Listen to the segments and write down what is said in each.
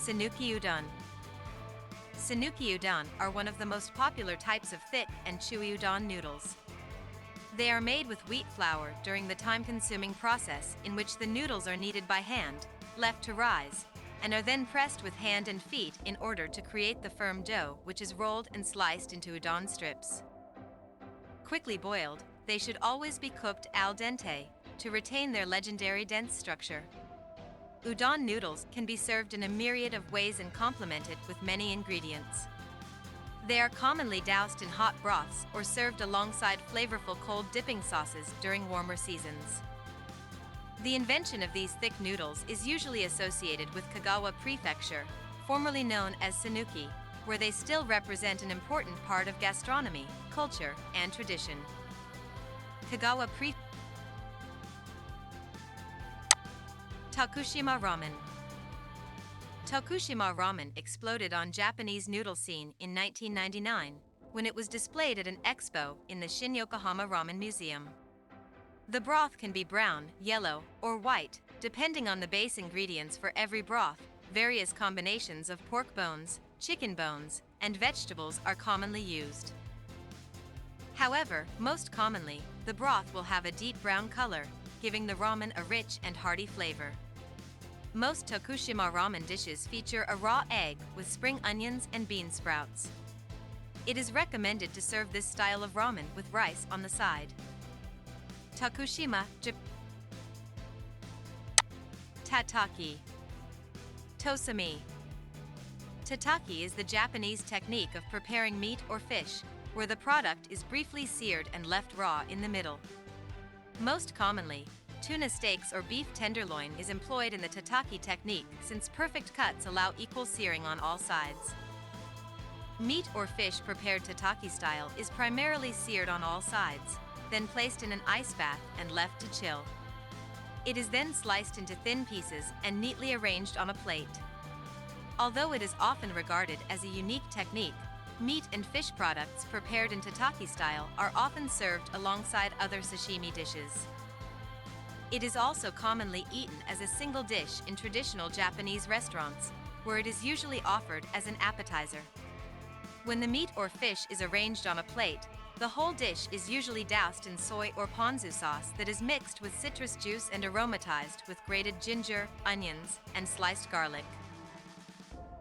Sanuki udon. Sanuki udon are one of the most popular types of thick and chewy udon noodles. They are made with wheat flour during the time-consuming process in which the noodles are kneaded by hand, left to rise, and are then pressed with hand and feet in order to create the firm dough which is rolled and sliced into udon strips. Quickly boiled, they should always be cooked al dente to retain their legendary dense structure. Udon noodles can be served in a myriad of ways and complemented with many ingredients. They are commonly doused in hot broths or served alongside flavorful cold dipping sauces during warmer seasons. The invention of these thick noodles is usually associated with Kagawa Prefecture, formerly known as Sanuki, where they still represent an important part of gastronomy, culture, and tradition. Kagawa Prefecture. Tokushima ramen. Tokushima ramen exploded on Japanese noodle scene in 1999 when it was displayed at an expo in the Shin Yokohama Ramen Museum. The broth can be brown, yellow, or white, depending on the base ingredients for every broth. Various combinations of pork bones, chicken bones, and vegetables are commonly used. However, most commonly, the broth will have a deep brown color, giving the ramen a rich and hearty flavor. Most Tokushima ramen dishes feature a raw egg with spring onions and bean sprouts. It is recommended to serve this style of ramen with rice on the side. Tokushima, Japan. Tataki. Tosami. Tataki is the Japanese technique of preparing meat or fish, where the product is briefly seared and left raw in the middle. Most commonly, tuna steaks or beef tenderloin is employed in the tataki technique since perfect cuts allow equal searing on all sides. Meat or fish prepared tataki style is primarily seared on all sides, then placed in an ice bath and left to chill. It is then sliced into thin pieces and neatly arranged on a plate. Although it is often regarded as a unique technique, meat and fish products prepared in tataki style are often served alongside other sashimi dishes. It is also commonly eaten as a single dish in traditional Japanese restaurants, where it is usually offered as an appetizer. When the meat or fish is arranged on a plate, the whole dish is usually doused in soy or ponzu sauce that is mixed with citrus juice and aromatized with grated ginger, onions, and sliced garlic.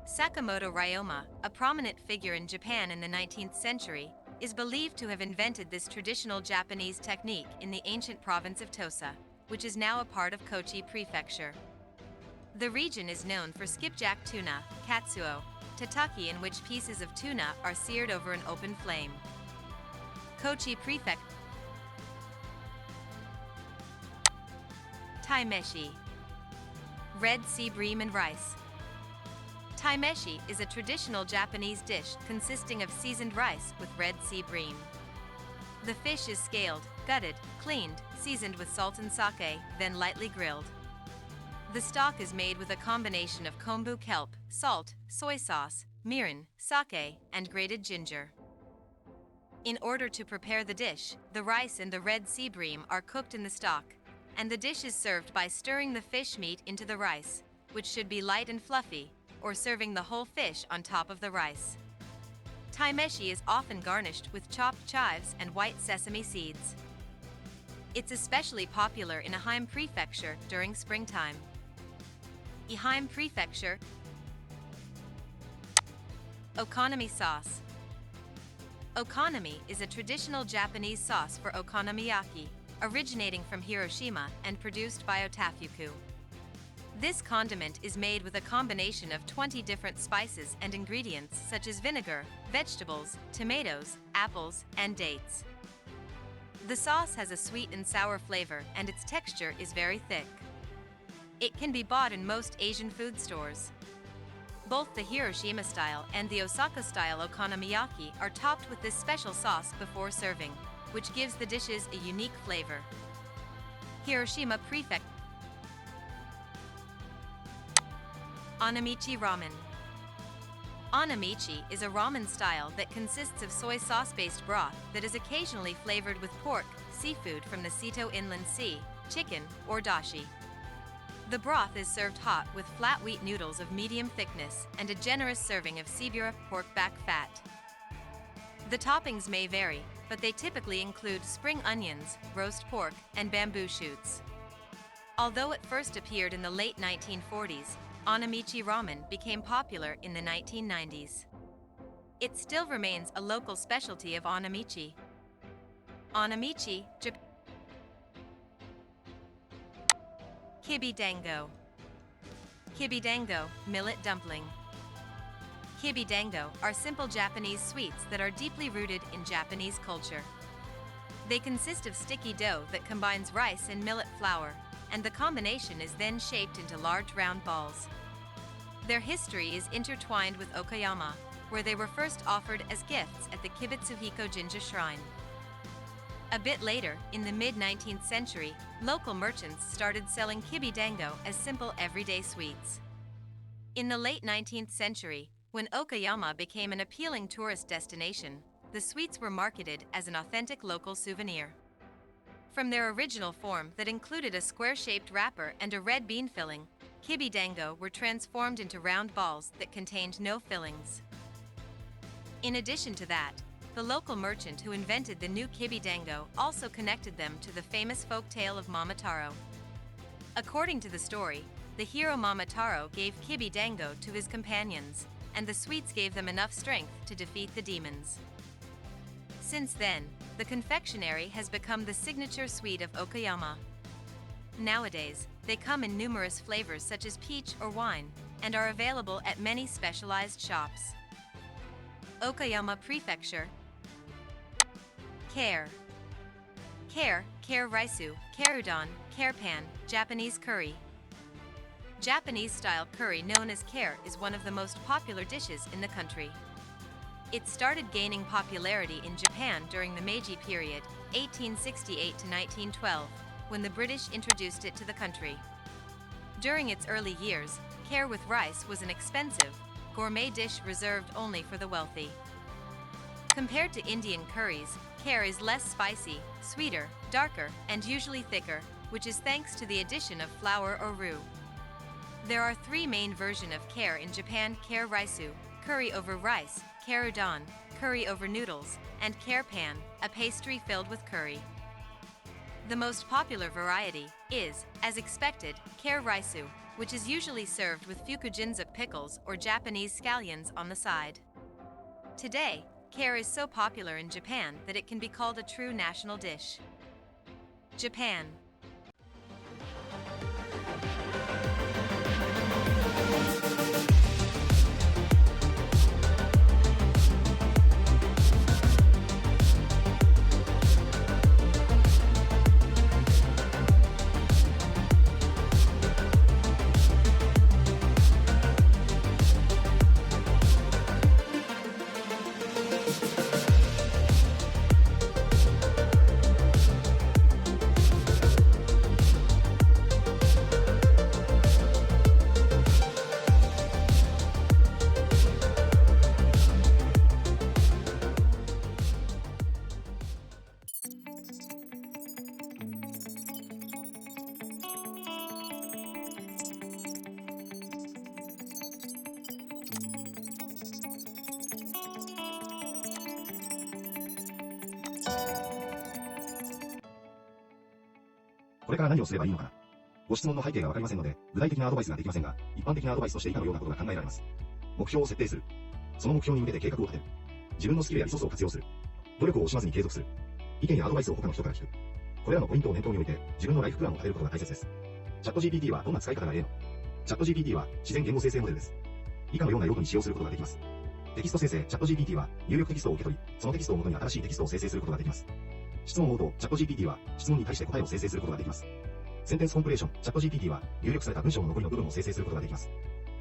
Sakamoto Ryoma, a prominent figure in Japan in the 19th century, is believed to have invented this traditional Japanese technique in the ancient province of Tosa, which is now a part of Kochi Prefecture. The region is known for skipjack tuna, katsuo, tataki in which pieces of tuna are seared over an open flame. Kochi Prefecture. Taimeshi. Red sea bream and rice. Taimeshi is a traditional Japanese dish consisting of seasoned rice with red sea bream. The fish is scaled, gutted, cleaned, seasoned with salt and sake, then lightly grilled. The stock is made with a combination of kombu kelp, salt, soy sauce, mirin, sake, and grated ginger. In order to prepare the dish, the rice and the red sea bream are cooked in the stock, and the dish is served by stirring the fish meat into the rice, which should be light and fluffy, or serving the whole fish on top of the rice. Taimeshi is often garnished with chopped chives and white sesame seeds. It's especially popular in Ehime Prefecture during springtime. Ehime Prefecture. Okonomi sauce. Okonomi is a traditional Japanese sauce for okonomiyaki, originating from Hiroshima and produced by Otafuku. This condiment is made with a combination of 20 different spices and ingredients such as vinegar, vegetables, tomatoes, apples, and dates. The sauce has a sweet and sour flavor and its texture is very thick. It can be bought in most Asian food stores. Both the Hiroshima style and the Osaka style okonomiyaki are topped with this special sauce before serving, which gives the dishes a unique flavor. Hiroshima Prefecture. Onamichi ramen. Onamichi is a ramen style that consists of soy sauce-based broth that is occasionally flavored with pork, seafood from the Seto Inland Sea, chicken, or dashi. The broth is served hot with flat wheat noodles of medium thickness and a generous serving of Sibura pork back fat. The toppings may vary, but they typically include spring onions, roast pork, and bamboo shoots. Although it first appeared in the late 1940s, onamichi ramen became popular in the 1990s. It still remains a local specialty of onamichi. Onamichi, Japan. Kibidango. Kibidango, millet dumpling. Kibidango are simple Japanese sweets that are deeply rooted in Japanese culture. They consist of sticky dough that combines rice and millet flour, and the combination is then shaped into large round balls. Their history is intertwined with Okayama, where they were first offered as gifts at the Kibitsuhiko Jinja Shrine. A bit later, in the mid-19th century, local merchants started selling kibidango as simple everyday sweets. In the late 19th century, when Okayama became an appealing tourist destination, the sweets were marketed as an authentic local souvenir. From their original form that included a square-shaped wrapper and a red bean filling, kibidango were transformed into round balls that contained no fillings. In addition to that, the local merchant who invented the new kibidango also connected them to the famous folk tale of Mamataro. According to the story, the hero Mamataro gave kibidango to his companions, and the sweets gave them enough strength to defeat the demons. Since then, the confectionery has become the signature sweet of Okayama. Nowadays, they come in numerous flavors such as peach or wine, and are available at many specialized shops. Okayama Prefecture. Kare. Kare raisu, kare udon, kare pan, Japanese curry. Japanese-style curry known as kare is one of the most popular dishes in the country. It started gaining popularity in Japan during the Meiji period, 1868 to 1912, when the British introduced it to the country. During its early years, kare with rice was an expensive, gourmet dish reserved only for the wealthy. Compared to Indian curries, kare is less spicy, sweeter, darker, and usually thicker, which is thanks to the addition of flour or roux. There are three main versions of kare in Japan: kare raisu, curry over rice, kare udon, curry over noodles, and kare pan, a pastry filled with curry. The most popular variety is, as expected, kare raisu, which is usually served with fukujinza pickles or Japanese scallions on the side. Today, kare is so popular in Japan that it can be called a true national dish. Japan.これから何をすればいいのかな。ご質問の背景がわかりませんので、具体的なアドバイスができませんが、一般的なアドバイスとして以下のようなことが考えられます。目標を設定する。その目標に向けて計画を立てる。自分のスキルやリソースを活用する。努力を惜しまずに継続する。意見やアドバイスを他の人から聞く。これらのポイントを念頭に置いて、自分のライフプランを立てることが大切です。チャット GPT はどんな使い方がいいの？チャット GPT は自然言語生成モデルです。以下のような用途に使用することができます。テキスト生成。チャット GPT は入力テキストを受け取り、そのテキストを元に新しいテキストを生成することができます。質問を追うと、チャット GPT は質問に対して答えを生成することができます。センテンスコンプレーション。チャット GPT は入力された文章の残りの部分を生成することができます。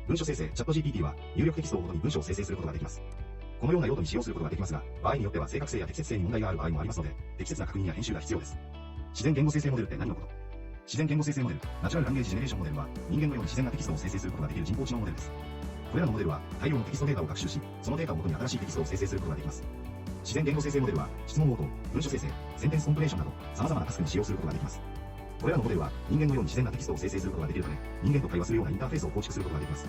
文書生成。チャット GPT は入力テキストを元に文章を生成することができます。このような用途に使用することができますが、場合によっては正確性や適切性に問題がある場合もありますので、適切な確認や編集が必要です。自然言語生成モデルって何のこと？自然言語生成モデル、ナチュラルランゲージジェネレーションモデルは、人間のように自然なテキストを生成することができる人工知能モデルです。これらのモデルは、大量のテキストデータを学習し、そのデータを元に新しいテキストを生成することができます。自然言語生成モデルは、質問応答、文書生成、センテンスコンプレーションなど、様々なタスクに使用することができます。これらのモデルは人間のように自然なテキストを生成することができるため、人間と会話するようなインターフェースを構築することができます。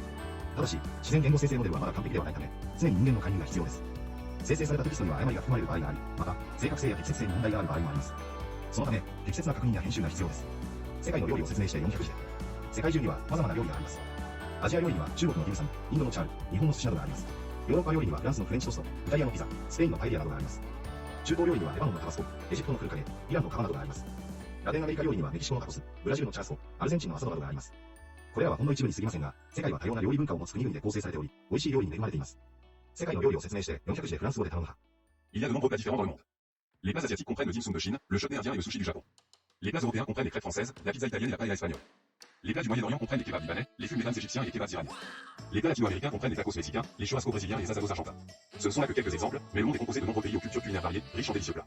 ただし、自然言語生成モデルはまだ完璧ではないため、常に人間の介入が必要です。生成されたテキストには誤りが含まれる場合があり、また、正確性や適切性に問題がある場合もあります。そのため、適切な確認や編集が必要です。世界の料理を説明して400字で。世界中には様々な料理があります。アジア料理には中国のディムサム、インドのチャール、日本の寿司などがあります。ヨーロッパ料理にはフランスのフレンチトースト、イタリアのピザ、スペインのパエリアなどがあります。中東料理にはレバノンのタバスコ、エジプトのクルカレ、イランのカバなどがあります。ラテンアメリカ料理にはメキシコのタコス、ブラジルのチャースコ、アルゼンチンのアサドなどがあります。これらはほんの一部に過ぎませんが、世界は多様な料理文化を持つ国々で構成されており、美味しい料理に恵まれています。世界の料理を説明して400字でフランス語で頼む派。Il y a de nombreux plats différents dans le monde. Les plats asiatiques comprennent le dim sum de Chine, le chutney indien et le sushi du Japon. Les plats européens comprennent les crêpes françaises, la pizza italienne et la paella espagnole. Les plats du Moyen-Orient comprennent les kebabs libanais, les fumés d'âmes égyptiens et les kebabs iraniens. Les plats latino-américains comprennent les tacos mexicains, les churrascos brésiliens et les asados argentins. Ce ne sont là que quelques exemples, mais le monde est composé de nombreux pays aux cultures culinaires variées, riches en délicieux plats.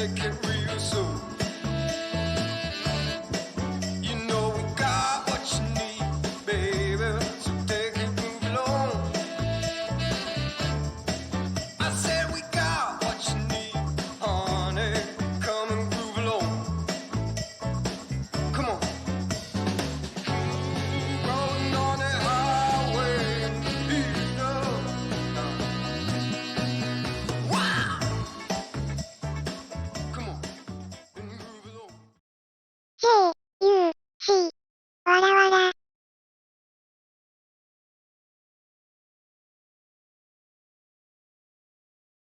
K-U-C わらわ